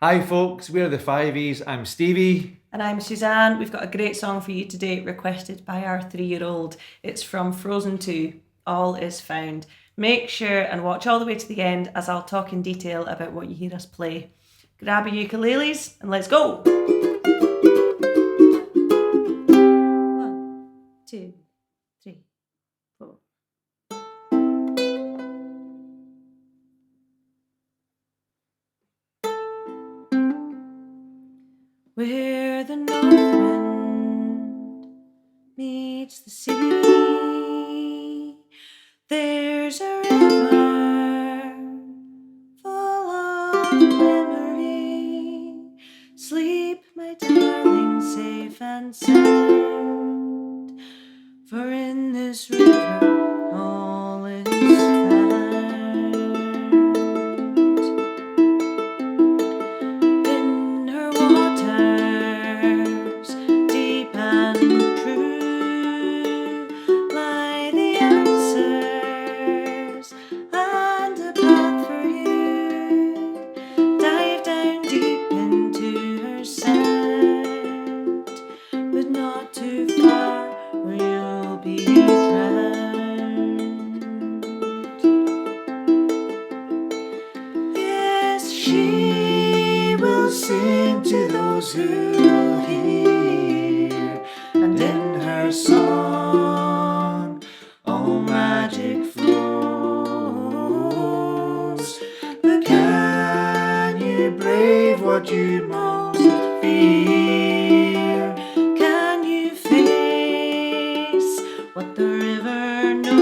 Hi folks, we're the Fiveys. I'm Stevie. And I'm Suzanne. We've got a great song for you today, requested by our 3-year-old. It's from Frozen 2, All Is Found. Make sure and watch all the way to the end as I'll talk in detail about what you hear us play. Grab your ukuleles and let's go! 1, 2, 3, 4. Where the north wind meets the sea, there's a river full of memory. Sleep, my darling, safe and sound, for in this river all is found. In her waters, deep and true, lie the answers and a path for you. Dive down deep into her sand, but not too far or you'll be drowned. Yes, she will sing to those who hear, and in her song all magic flows. But can you brave what you most fear? Can you face what the river knows?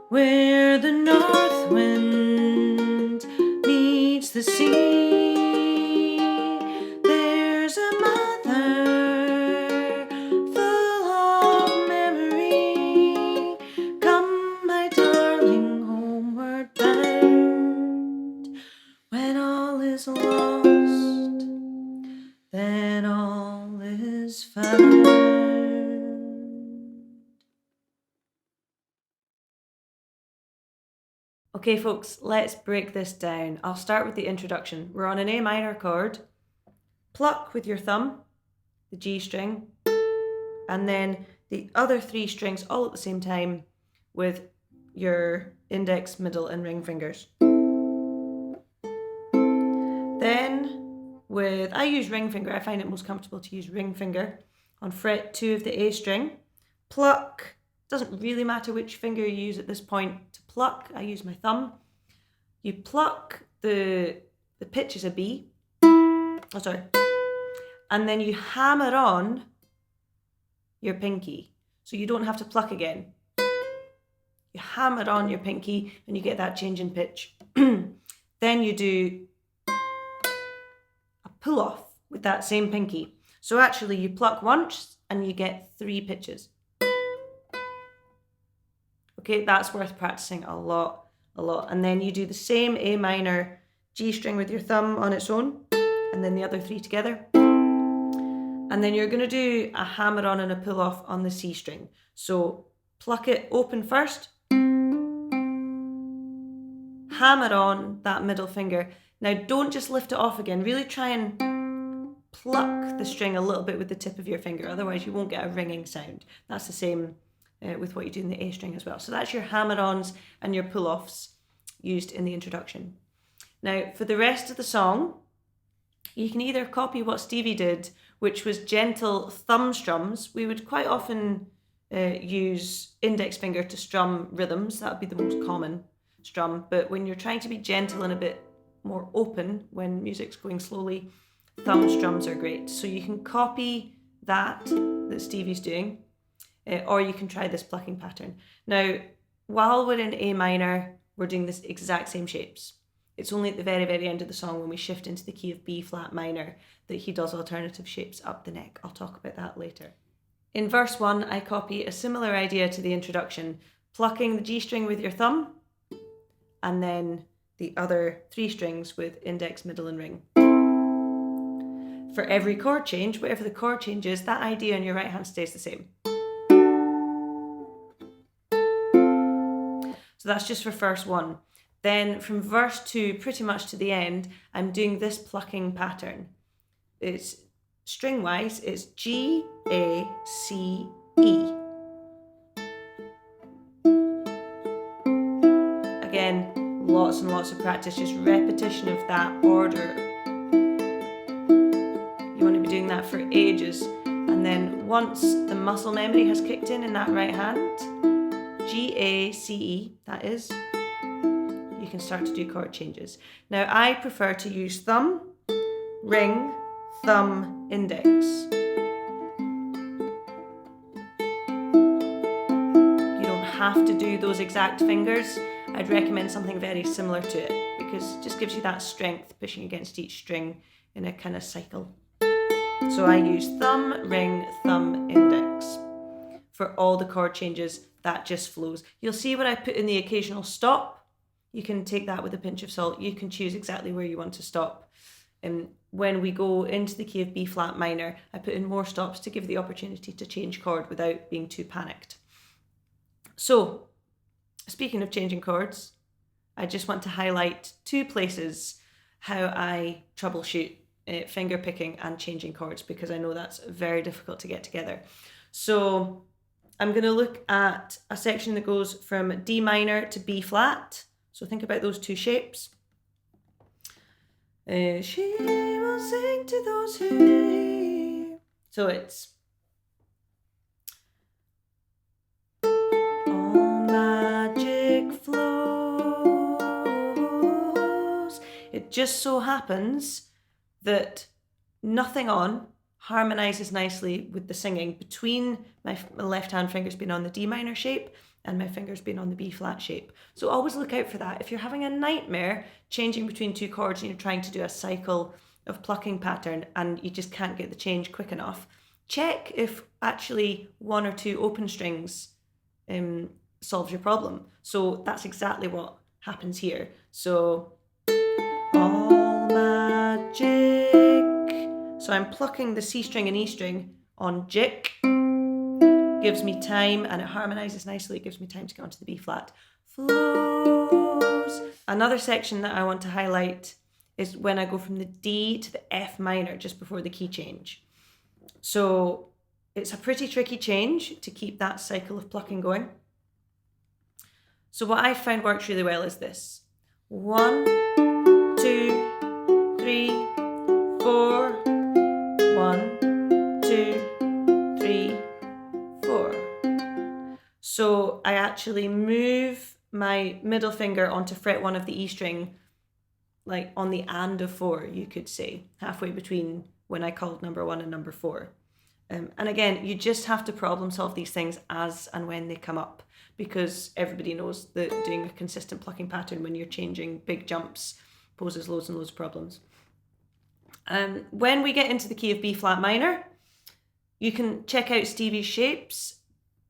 Where the north wind meets the sea, there's a mother full of memory. Come, my darling, homeward bound. When all is lost, then all is found. Okay, folks, let's break this down. I'll start with the introduction. We're on an A minor chord. Pluck with your thumb, the G string, and then the other 3 strings all at the same time with your index, middle, and ring fingers. Then I use ring finger. I find it most comfortable to use ring finger on fret 2 of the A string. Pluck. Doesn't really matter which finger you use at this point to pluck. I use my thumb. You pluck, the pitch is a B. Oh, sorry. And then you hammer on your pinky. So you don't have to pluck again. You hammer on your pinky and you get that change in pitch. Then you do a pull off with that same pinky. So actually you pluck once and you get 3 pitches. Okay, that's worth practicing a lot. And then you do the same A minor G string with your thumb on its own, and then the other 3 together. And then you're going to do a hammer on and a pull off on the C string. So pluck it open first, hammer on that middle finger. Now don't just lift it off again, really try and pluck the string a little bit with the tip of your finger, otherwise you won't get a ringing sound. That's the same with what you do in the A string as well. So that's your hammer-ons and your pull-offs used in the introduction. Now, for the rest of the song, you can either copy what Stevie did, which was gentle thumb strums. We would quite often use index finger to strum rhythms. That would be the most common strum. But when you're trying to be gentle and a bit more open, when music's going slowly, thumb strums are great. So you can copy that Stevie's doing, or you can try this plucking pattern. Now, while we're in A minor, we're doing this exact same shapes. It's only at the very, very end of the song when we shift into the key of B flat minor that he does alternative shapes up the neck. I'll talk about that later. In verse 1, I copy a similar idea to the introduction, plucking the G string with your thumb, and then the other 3 strings with index, middle, and ring. For every chord change, whatever the chord change is, that idea on your right hand stays the same. So that's just for verse 1. Then from verse 2 pretty much to the end, I'm doing this plucking pattern. It's string-wise, it's G, A, C, E. Again, lots and lots of practice, just repetition of that order. You want to be doing that for ages. And then once the muscle memory has kicked in that right hand, G, A, C, E, that is, you can start to do chord changes. Now I prefer to use thumb, ring, thumb, index. You don't have to do those exact fingers. I'd recommend something very similar to it because it just gives you that strength pushing against each string in a kind of cycle. So I use thumb, ring, thumb, index. For all the chord changes, that just flows. You'll see when I put in the occasional stop. You can take that with a pinch of salt. You can choose exactly where you want to stop. And when we go into the key of B flat minor, I put in more stops to give the opportunity to change chord without being too panicked. So, speaking of changing chords, I just want to highlight 2 places how I troubleshoot finger picking and changing chords, because I know that's very difficult to get together. So I'm going to look at a section that goes from D minor to B flat. So think about those 2 shapes. She will sing to those who hear. So it's all magic flows. It just so happens that nothing on harmonizes nicely with the singing between my left hand fingers being on the D minor shape and my fingers being on the B flat shape. So always look out for that. If you're having a nightmare changing between 2 chords and you're trying to do a cycle of plucking pattern and you just can't get the change quick enough, check if actually 1 or 2 open strings solves your problem. So that's exactly what happens here. So all magic. So I'm plucking the C string and E string on jick. Gives me time and it harmonizes nicely. It gives me time to get onto the B flat. Flows. Another section that I want to highlight is when I go from the D to the F minor just before the key change. So it's a pretty tricky change to keep that cycle of plucking going. So what I found works really well is this. 1, 2, 3, 4. 1, 2, 3, 4. So I actually move my middle finger onto fret 1 of the E string, like on the and of 4, you could say, halfway between when I called number 1 and number 4. And again, you just have to problem solve these things as and when they come up, because everybody knows that doing a consistent plucking pattern when you're changing big jumps poses loads and loads of problems. When we get into the key of B flat minor, you can check out Stevie's shapes,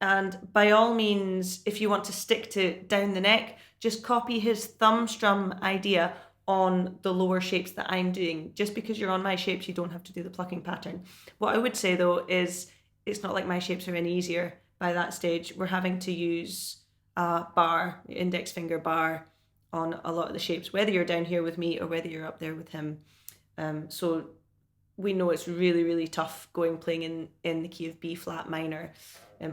and by all means, if you want to stick to down the neck, just copy his thumb strum idea on the lower shapes that I'm doing. Just because you're on my shapes, you don't have to do the plucking pattern. What I would say though is it's not like my shapes are any easier by that stage. We're having to use a bar, index finger bar, on a lot of the shapes, whether you're down here with me or whether you're up there with him. So we know it's really, really tough playing in the key of B flat minor.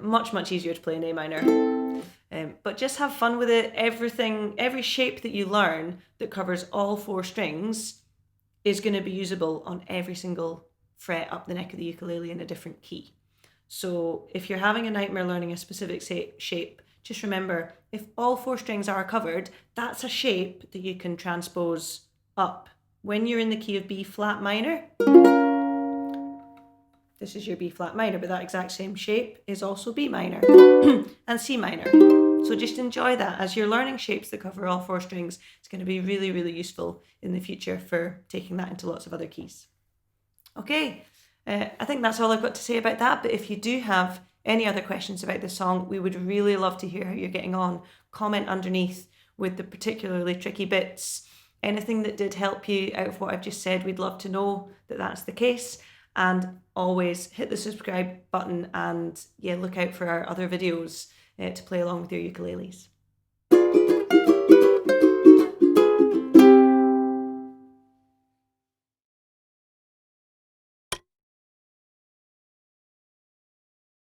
Much easier to play in A minor. But just have fun with it. Every shape that you learn that covers all 4 strings is going to be usable on every single fret up the neck of the ukulele in a different key. So if you're having a nightmare learning a specific shape, just remember, if all 4 strings are covered, that's a shape that you can transpose up. When you're in the key of B flat minor, this is your B flat minor, but that exact same shape is also B minor and C minor. So just enjoy that. As you're learning shapes that cover all 4 strings, it's going to be really, really useful in the future for taking that into lots of other keys. Okay, I think that's all I've got to say about that, but if you do have any other questions about this song, we would really love to hear how you're getting on. Comment underneath with the particularly tricky bits. Anything that did help you out of what I've just said, we'd love to know that that's the case. And always hit the subscribe button and look out for our other videos to play along with your ukuleles.